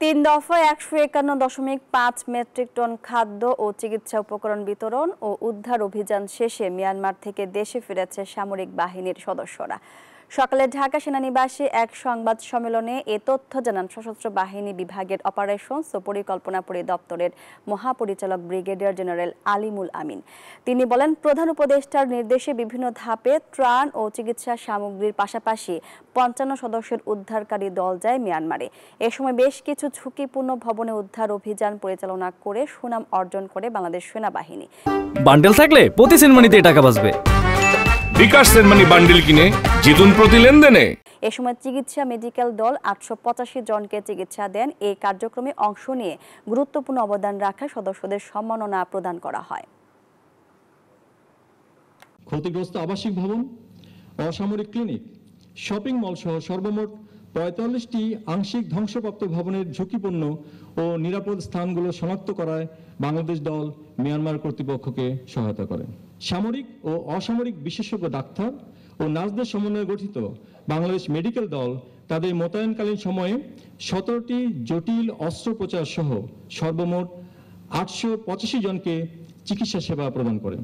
তিন দফায় ১৫.৫ metric ton খাদ্য ও চিকিৎসা উপকরণ বিতরণ ও উদ্ধার অভিযান শেষে মিয়ানমার থেকে দেশে ফিরেছে সামরিক বাহিনীর সদস্যরা। সকালে ঢাকা সেনানিবাসে এক সংবাদ সম্মেলনে এ তথ্য জানান সশস্ত্র বাহিনী বিভাগের অপারেশনস ও পরিকল্পনা পরিদপ্তরের মহাপরিচালক ব্রিগেডিয়ার জেনারেল আলিমুল আমিন। তিনি বলেন, প্রধান উপদেষ্টার নির্দেশে বিভিন্ন ধাপে ত্রাণ ও চিকিৎসা সামগ্রীর পাশাপাশি ৫৫ সদস্যের উদ্ধারকারী দল যায় মিয়ানমারে। এ সময় বেশ কিছু ঝুঁকিপূর্ণ ভবনে উদ্ধার অভিযান পরিচালনা করে সুনাম অর্জন করে বাংলাদেশ সেনাবাহিনী। বান্ডেল থাকলে প্রতি সেনমানিতে টাকা বাঁচবে। বিকাশ সেনমানি বান্ডেল কিনে জিতুন প্রতি লেনদেনে। এ সময় চিকিৎসা মেডিকেল দল ৮৮৫ জনকে চিকিৎসা দেন। এই কার্যক্রমে অংশ নিয়ে গুরুত্বপূর্ণ অবদান রাখা সদস্যদের সম্মাননা প্রদান করা হয়। ক্ষতিগ্রস্ত আবাসিক ভবন, অসামরিক ক্লিনিক, শপিং মল সহ সর্বমোট ৪৫টি আংশিক ধ্বংসপ্রাপ্ত ভবনের ঝুঁকিপূর্ণ ও নিরাপদ স্থানগুলো শনাক্ত করায় বাংলাদেশ দল মিয়ানমার কর্তৃপক্ষকে সহায়তা করে। সামরিক ও অসামরিক বিশেষজ্ঞ ডাক্তার ও নার্সদের সমন্বয়ে গঠিত বাংলাদেশ মেডিকেল দল তাদের মোতায়েনকালীন সময়ে ১৭টি জটিল অস্ত্রোপচার সহ সর্বমোট ৮৮৫ জনকে চিকিৎসা সেবা প্রদান করে।